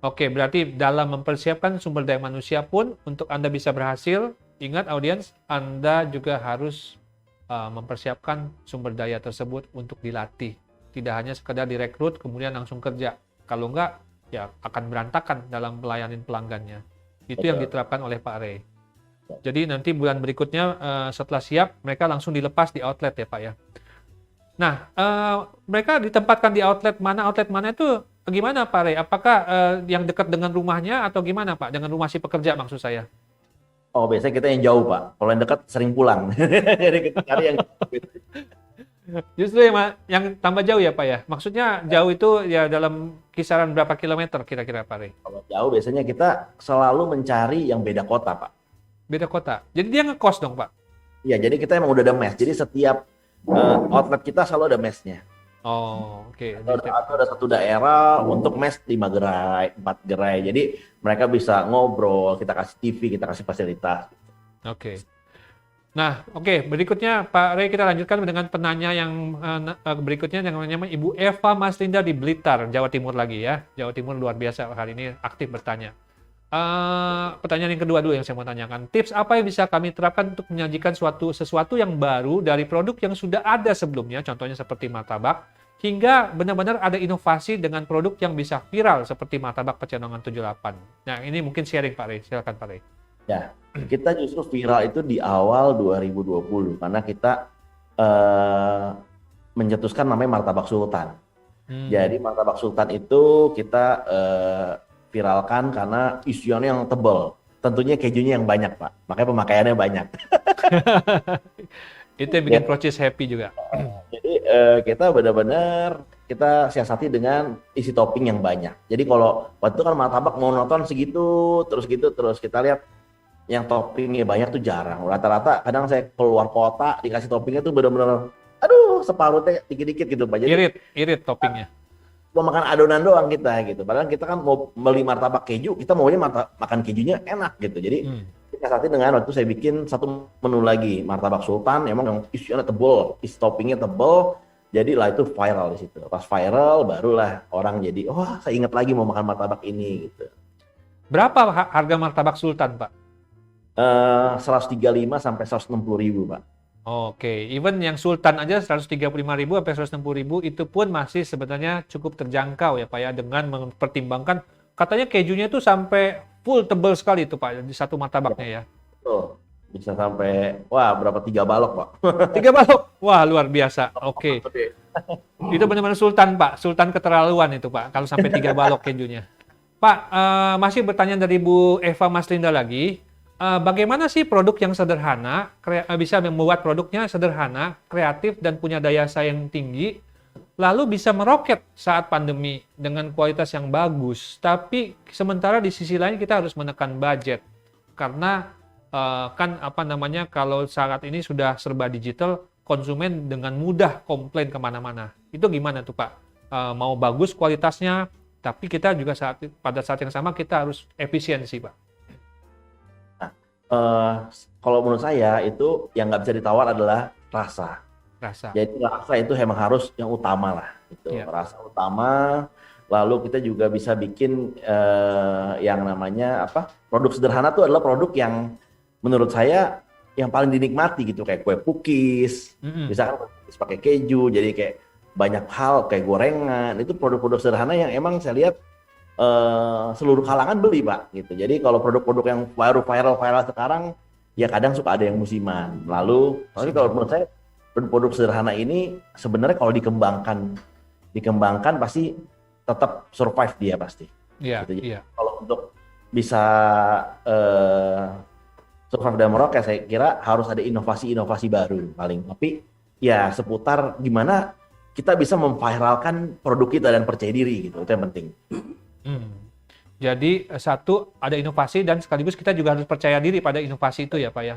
Oke, berarti dalam mempersiapkan sumber daya manusia pun untuk Anda bisa berhasil, ingat audiens, Anda juga harus mempersiapkan sumber daya tersebut untuk dilatih. Tidak hanya sekedar direkrut kemudian langsung kerja. Kalau enggak, ya akan berantakan dalam melayani pelanggannya. Itu yang Betul. diterapkan oleh Pak Ray. Jadi nanti bulan berikutnya setelah siap, mereka langsung dilepas di outlet ya Pak ya. Nah, mereka ditempatkan di outlet mana itu gimana Pak Ray? Apakah yang dekat dengan rumahnya atau gimana Pak? Dengan rumah si pekerja maksud saya. Oh, biasanya kita yang jauh, Pak. Kalau yang dekat sering pulang. Jadi kita cari yang Justru yang tambah jauh ya Pak ya? Maksudnya jauh itu ya dalam kisaran berapa kilometer kira-kira Pak Ray? kalau jauh biasanya kita selalu mencari yang beda kota, Pak. Beda kota. Jadi dia ngekos dong Pak? Iya, jadi kita emang udah ada mes. Jadi setiap outlet kita selalu ada mesnya. Oh, oke. Atau ada satu daerah untuk mes 5 gerai, 4 gerai. Jadi mereka bisa ngobrol, kita kasih TV, kita kasih fasilitas. Oke. Nah, oke. Berikutnya Pak Ray kita lanjutkan dengan penanya yang berikutnya yang namanya Ibu Eva Maslinda di Blitar, Jawa Timur lagi ya. Jawa Timur luar biasa hari ini aktif bertanya. Pertanyaan yang kedua dulu yang saya mau tanyakan. Tips apa yang bisa kami terapkan untuk menyajikan sesuatu yang baru dari produk yang sudah ada sebelumnya, contohnya seperti martabak, hingga benar-benar ada inovasi dengan produk yang bisa viral seperti martabak Pecenongan 78. Nah, ini mungkin sharing Pak Ray. Silakan Pak Ray. Ya, kita justru viral itu di awal 2020 karena kita mencetuskan namanya Martabak Sultan. Jadi Martabak Sultan itu kita viralkan karena isiannya yang tebal. Tentunya kejunya yang banyak, Pak. Makanya pemakaiannya banyak. Itu yang bikin Procis happy juga. Jadi kita benar-benar kita siasati dengan isi topping yang banyak. Jadi kalau waktu itu kan martabak monoton segitu, terus kita lihat yang toppingnya banyak tuh jarang. Rata-rata kadang saya keluar kota dikasih toppingnya tuh benar-benar, aduh separuhnya dikit-dikit gitu, Pak. Jadi Irit toppingnya. mau makan adonan doang kita gitu. Padahal kita kan mau beli martabak keju, kita maunya makan kejunya enak gitu. Jadi kita saat dengan waktu saya bikin satu menu lagi, martabak sultan, emang yang isinya tebel, isi toppingnya tebel. Jadi lah itu viral di situ. Pas viral barulah orang jadi, wah saya ingat lagi mau makan martabak ini gitu. Berapa harga martabak sultan, Pak? 135 sampai 160.000, Pak. Oke, even yang sultan aja 135.000 sampai 160.000 itu pun masih sebenarnya cukup terjangkau ya Pak ya, dengan mempertimbangkan katanya kejunya itu sampai full tebal sekali itu Pak di satu martabaknya ya. Tuh, bisa sampai wah berapa 3 balok, Pak. 3 balok. Wah, luar biasa. Oke. Itu benar-benar sultan Pak, sultan keterlaluan itu Pak kalau sampai 3 balok kejunya. Pak, masih bertanya dari Bu Eva Maslinda lagi. Bagaimana sih produk yang sederhana, bisa membuat produknya sederhana, kreatif, dan punya daya saing tinggi, lalu bisa meroket saat pandemi dengan kualitas yang bagus. Tapi sementara di sisi lain kita harus menekan budget. Karena kan kalau saat ini sudah serba digital, konsumen dengan mudah komplain kemana-mana. Itu gimana tuh Pak? Mau bagus kualitasnya, tapi kita juga pada saat yang sama kita harus efisiensi Pak. Kalau menurut saya itu yang nggak bisa ditawar adalah rasa. Jadi rasa itu memang harus yang utama lah. Gitu. Yeah. Rasa utama. Lalu kita juga bisa bikin yang namanya produk sederhana itu adalah produk yang menurut saya yang paling dinikmati gitu, kayak kue pukis, misalkan pukis pakai keju, jadi kayak banyak hal kayak gorengan. Itu produk-produk sederhana yang emang saya lihat seluruh kalangan beli Pak gitu. Jadi kalau produk-produk yang baru viral sekarang ya kadang suka ada yang musiman. Tapi kalau menurut saya produk sederhana ini sebenarnya kalau dikembangkan pasti tetap survive dia pasti. Iya. Gitu. Jadi kalau untuk bisa survive dan meroket saya kira harus ada inovasi baru paling. Tapi ya seputar gimana kita bisa memviralkan produk kita dan percaya diri gitu. Itu yang penting. Jadi satu ada inovasi dan sekaligus kita juga harus percaya diri pada inovasi itu ya Pak ya.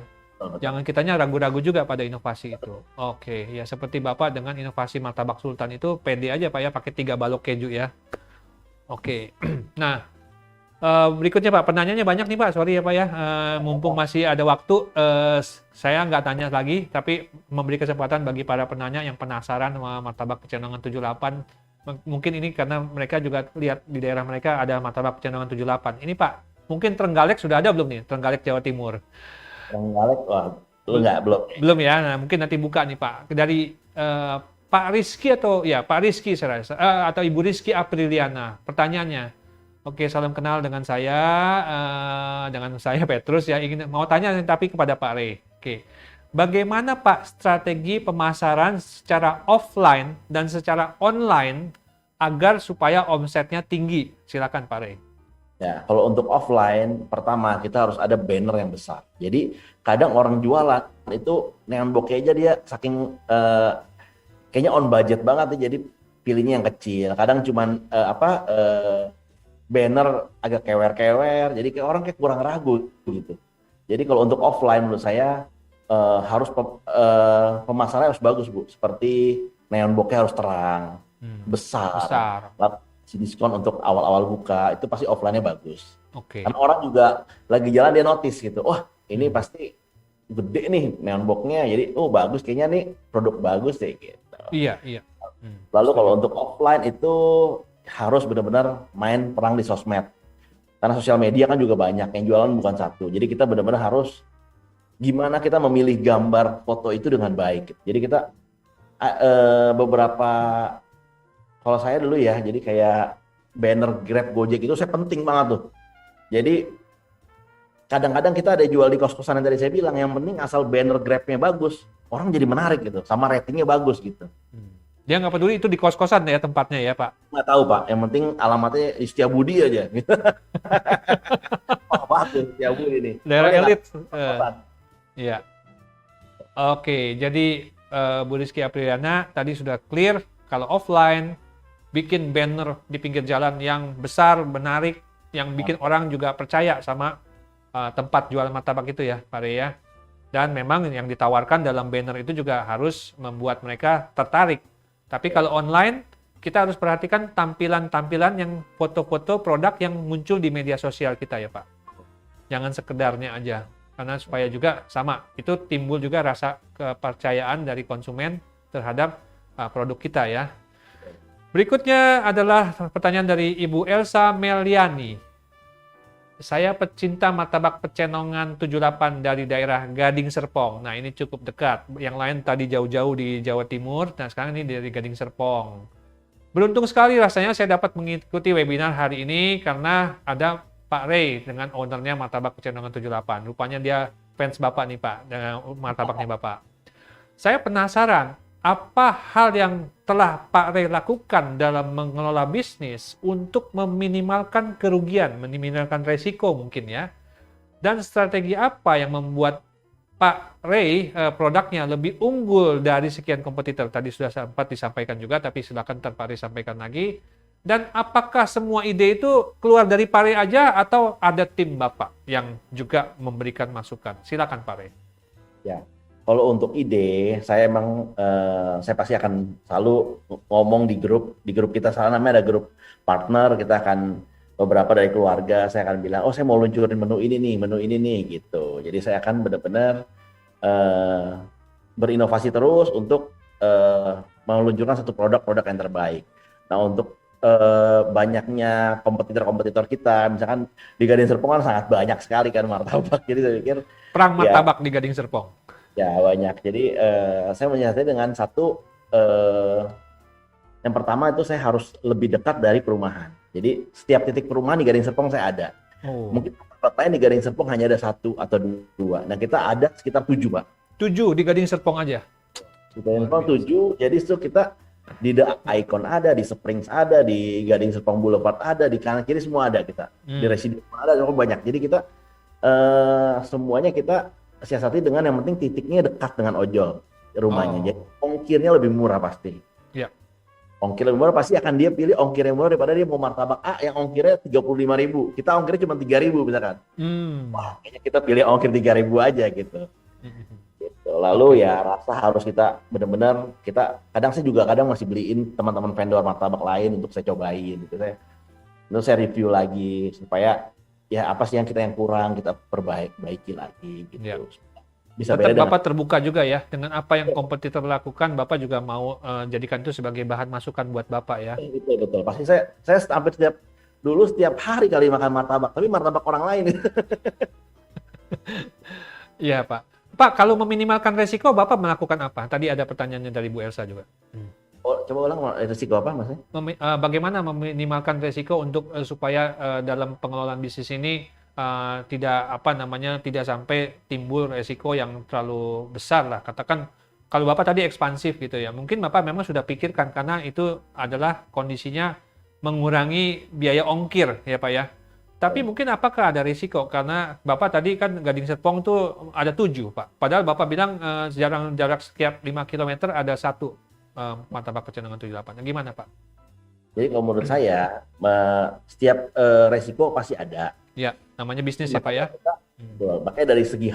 Jangan kitanya ragu-ragu juga pada inovasi itu. Oke, ya seperti Bapak dengan inovasi martabak sultan itu pede aja Pak ya pakai 3 balok keju ya. Oke. Nah, berikutnya Pak, pertanyaannya banyak nih Pak, sorry ya Pak ya. Mumpung masih ada waktu, saya nggak tanya lagi, tapi memberi kesempatan bagi para penanya yang penasaran sama martabak Pecenongan 78. Mungkin ini karena mereka juga lihat di daerah mereka ada martabak Pecenongan 78. Ini Pak, mungkin Trenggalek sudah ada belum nih? Trenggalek Jawa Timur. Trenggalek, wah, Bel- belum. Belum ya. Nah, mungkin nanti buka nih Pak. Dari Pak Rizky atau ya Pak Rizky saya rasa, atau Ibu Rizky Apriliana. Pertanyaannya, oke, salam kenal dengan saya Petrus ya. Ingin mau tanya tapi kepada Pak Ray. Oke, bagaimana Pak strategi pemasaran secara offline dan secara online agar supaya omsetnya tinggi? Silakan Pak Ray. Ya, kalau untuk offline, pertama kita harus ada banner yang besar. Jadi kadang orang jualan itu neon bokeh aja dia saking kayaknya on budget banget nih, jadi pilihnya yang kecil. Kadang cuman banner agak kewer-kewer, jadi kayak orang kayak kurang ragu gitu. Jadi kalau untuk offline menurut saya harus pemasarannya harus bagus Bu. Seperti neon bokeh harus terang, besar. Besar. Lalu diskon untuk awal-awal buka itu pasti offline-nya bagus. Oke. Karena orang juga lagi jalan dia notice gitu. Wah, ini pasti gede nih neon box-nya. Jadi, oh bagus kayaknya nih produk bagus deh gitu. Iya, iya. Lalu kalau untuk offline itu harus benar-benar main perang di sosmed. Karena sosial media kan juga banyak, yang jualan bukan satu. Jadi kita benar-benar harus gimana kita memilih gambar foto itu dengan baik. Jadi kita beberapa, kalau saya dulu ya, jadi kayak banner Grab, Gojek itu saya penting banget tuh. Jadi kadang-kadang kita ada jual di kos-kosan yang tadi saya bilang, yang penting asal banner Grab-nya bagus, orang jadi menarik gitu, sama ratingnya bagus gitu. Dia nggak peduli itu di kos-kosan ya tempatnya ya Pak? Nggak tahu Pak, yang penting alamatnya di Setiabudi aja. Gitu. Oh bagus Setiabudi nih. Daerah elit. Iya. Ya. Oke, jadi Bu Rizky Apriliana tadi sudah clear kalau offline bikin banner di pinggir jalan yang besar, menarik, yang bikin orang juga percaya sama tempat jualan martabak itu ya, Pak Rey ya. Dan memang yang ditawarkan dalam banner itu juga harus membuat mereka tertarik. Tapi kalau online, kita harus perhatikan tampilan-tampilan yang foto-foto produk yang muncul di media sosial kita ya Pak. Jangan sekedarnya aja. Karena supaya juga sama, itu timbul juga rasa kepercayaan dari konsumen terhadap produk kita ya. Berikutnya adalah pertanyaan dari Ibu Elsa Meliani. Saya pecinta martabak Pecenongan 78 dari daerah Gading Serpong. Nah ini cukup dekat. Yang lain tadi jauh-jauh di Jawa Timur, nah sekarang ini dari Gading Serpong. Beruntung sekali rasanya saya dapat mengikuti webinar hari ini karena ada Pak Ray dengan ownernya martabak Pecenongan 78. Rupanya dia fans Bapak nih Pak, dengan martabaknya Bapak. Saya penasaran, apa hal yang telah Pak Ray lakukan dalam mengelola bisnis untuk meminimalkan kerugian, meminimalkan resiko mungkin ya, dan strategi apa yang membuat Pak Ray produknya lebih unggul dari sekian kompetitor? Tadi sudah sempat disampaikan juga, tapi silakan Pak Ray sampaikan lagi. Dan apakah semua ide itu keluar dari Pak Ray aja atau ada tim Bapak yang juga memberikan masukan? Silakan Pak Ray. Ya. Kalau untuk ide, saya emang saya pasti akan selalu ngomong di grup kita, salah namanya ada grup partner, kita akan beberapa dari keluarga, saya akan bilang, oh saya mau luncurin menu ini nih gitu. Jadi saya akan benar-benar berinovasi terus untuk meluncurkan satu produk-produk yang terbaik. Nah untuk banyaknya kompetitor-kompetitor kita, misalkan di Gading Serpong kan sangat banyak sekali kan martabak, jadi saya pikir perang martabak di Gading Serpong. Ya banyak. Jadi saya menyiasati dengan satu, yang pertama itu saya harus lebih dekat dari perumahan. Jadi setiap titik perumahan di Gading Serpong saya ada. Mungkin tempat lain di Gading Serpong hanya ada 1 atau 2. Nah kita ada sekitar 7 Pak. 7 di Gading Serpong aja? Di Gading Serpong 7, jadi itu kita di The Icon ada, di Springs ada, di Gading Serpong Boulevard ada, di kanan kiri semua ada kita. Di Residence ada, banyak. Jadi kita semuanya kita siasati dengan yang penting titiknya dekat dengan ojol rumahnya. Jadi ongkirnya lebih murah pasti. Iya. Ongkir lebih murah pasti akan dia pilih ongkir yang murah daripada dia mau martabak A yang ongkirnya 35.000. Kita ongkirnya cuma 3.000 misalkan. Wah, kayaknya kita pilih ongkir 3.000 aja gitu. Gitu. Lalu ya rasa harus kita benar-benar kadang saya masih beliin teman-teman vendor martabak lain untuk saya cobain gitu. Saya review lagi supaya ya apa sih yang kurang kita perbaiki lagi gitu. Ya. bisa Tetap beda dengan Bapak terbuka juga ya dengan apa yang kompetitor lakukan, Bapak juga mau jadikan itu sebagai bahan masukan buat Bapak ya. betul betul. Pasti saya hampir setiap hari kali makan martabak, tapi martabak orang lain. Iya, Pak. Pak, kalau meminimalkan resiko, Bapak melakukan apa? Tadi ada pertanyaannya dari Bu Elsa juga. Oh, coba ulang resiko apa maksudnya? Bagaimana meminimalkan resiko untuk supaya dalam pengelolaan bisnis ini tidak sampai timbul resiko yang terlalu besar lah. Katakan kalau Bapak tadi ekspansif gitu ya, mungkin Bapak memang sudah pikirkan karena itu adalah kondisinya mengurangi biaya ongkir ya Pak ya. Tapi mungkin apakah ada risiko? Karena Bapak tadi kan Gading Serpong tuh ada 7, Pak. Padahal Bapak bilang jarak setiap 5 kilometer ada satu martabak Pecenongan 78. Gimana, Pak? Jadi kalau menurut saya setiap resiko pasti ada. Ya, namanya bisnis ya, Pak ya. Makanya dari segi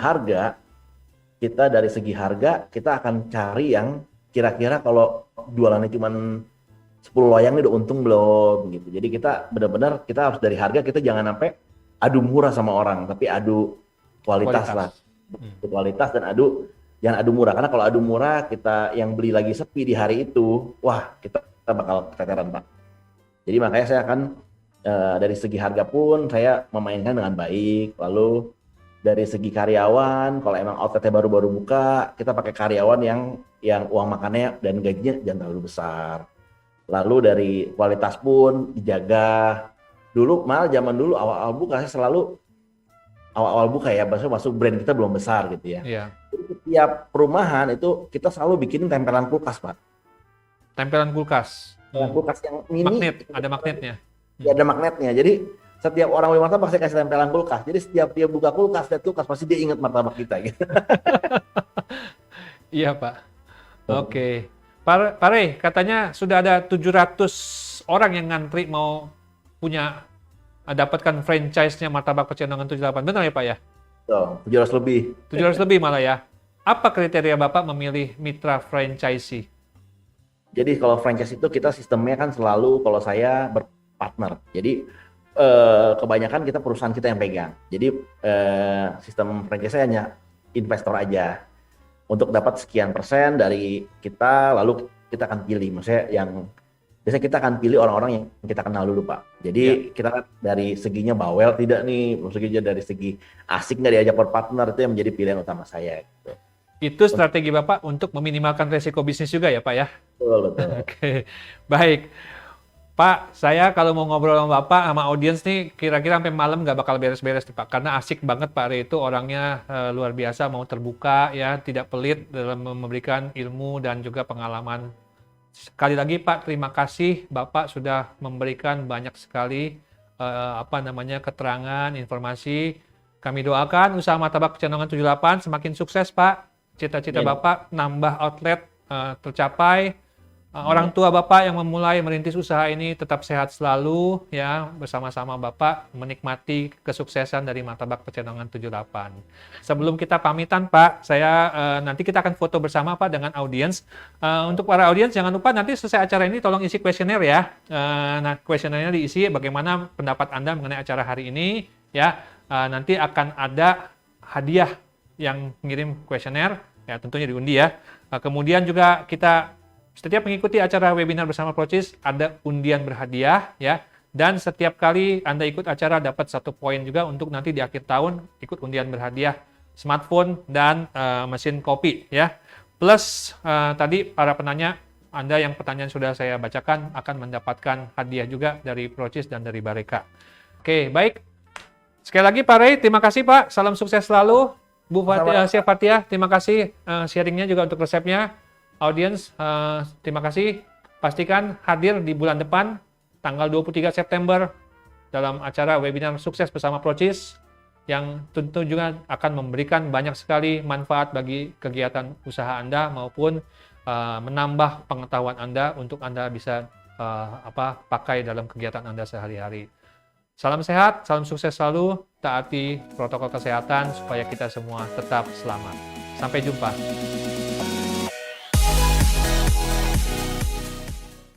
harga kita akan cari yang kira-kira kalau jualannya cuma 10 loyang ini udah untung belum gitu. Jadi kita benar-benar kita harus dari harga kita jangan sampai adu murah sama orang, tapi adu kualitas lah. Kualitas dan jangan adu murah. Karena kalau adu murah kita yang beli lagi sepi di hari itu, wah kita bakal keteteran Pak. Jadi makanya saya akan dari segi harga pun saya memainkan dengan baik. Lalu dari segi karyawan, kalau emang outletnya baru-baru buka, kita pakai karyawan yang uang makannya dan gajinya jangan terlalu besar. Lalu dari kualitas pun dijaga. Dulu malah zaman dulu awal-awal buka saya selalu awal-awal buka ya, masuk brand kita belum besar gitu ya. Iya. Jadi setiap perumahan itu kita selalu bikin tempelan kulkas Pak. Tempelan kulkas. Kulkas yang mini. Magnet, ada magnetnya. Ya, ada magnetnya. Jadi setiap orang beli martabak saya kasih tempelan kulkas. Jadi setiap dia buka kulkas, lihat kulkas pasti dia ingat martabak kita gitu. Iya Pak. Oke. Pak Rey, katanya sudah ada 700 orang yang ngantri mau punya dapatkan franchise-nya Martabak Pecenongan 78. Benar ya Pak ya? Tuh, 700 lebih. 700 lebih malah ya. Apa kriteria Bapak memilih mitra franchisee? Jadi kalau franchise itu kita sistemnya kan selalu kalau saya berpartner. Jadi kebanyakan kita perusahaan kita yang pegang. Jadi sistem franchise hanya investor aja. Untuk dapat sekian persen dari kita, lalu kita akan pilih. Maksudnya biasanya kita akan pilih orang-orang yang kita kenal dulu Pak. Jadi kita dari seginya bawel tidak nih, maksudnya dari segi asik nggak diajak berpartner, itu yang menjadi pilihan utama saya. Gitu. Itu strategi Bapak untuk meminimalkan resiko bisnis juga ya Pak ya? Betul. Oke, baik. Pak, saya kalau mau ngobrol sama Bapak, sama audiens nih, kira-kira sampai malam nggak bakal beres-beres nih Pak. Karena asik banget Pak Rey itu orangnya luar biasa, mau terbuka, ya, tidak pelit dalam memberikan ilmu dan juga pengalaman. Sekali lagi Pak, terima kasih Bapak sudah memberikan banyak sekali keterangan, informasi. Kami doakan usaha Martabak Pecenongan 78 semakin sukses Pak. Cita-cita Bapak nambah outlet tercapai. Orang tua Bapak yang memulai merintis usaha ini tetap sehat selalu ya, bersama-sama Bapak menikmati kesuksesan dari Martabak Pecenongan 78. Sebelum kita pamitan Pak, nanti kita akan foto bersama Pak dengan audiens. Untuk para audiens jangan lupa nanti selesai acara ini tolong isi kuesioner ya. Nah, kuesionernya diisi bagaimana pendapat Anda mengenai acara hari ini ya. Nanti akan ada hadiah yang ngirim kuesioner ya, tentunya diundi ya. Kemudian juga kita setiap mengikuti acara webinar bersama Procis ada undian berhadiah ya, dan setiap kali Anda ikut acara dapat 1 poin juga untuk nanti di akhir tahun ikut undian berhadiah smartphone dan mesin kopi ya. Plus tadi para penanya Anda yang pertanyaan sudah saya bacakan akan mendapatkan hadiah juga dari Procis dan dari Bareka. Oke, baik. Sekali lagi Pak Rey, terima kasih Pak. Salam sukses selalu. Bu Chef Fathia, terima kasih sharingnya juga untuk resepnya. Audiens, terima kasih. Pastikan hadir di bulan depan, tanggal 23 September, dalam acara webinar sukses bersama Procis, yang tentu juga akan memberikan banyak sekali manfaat bagi kegiatan usaha Anda maupun menambah pengetahuan Anda untuk Anda bisa pakai dalam kegiatan Anda sehari-hari. Salam sehat, salam sukses selalu, taati protokol kesehatan supaya kita semua tetap selamat. Sampai jumpa.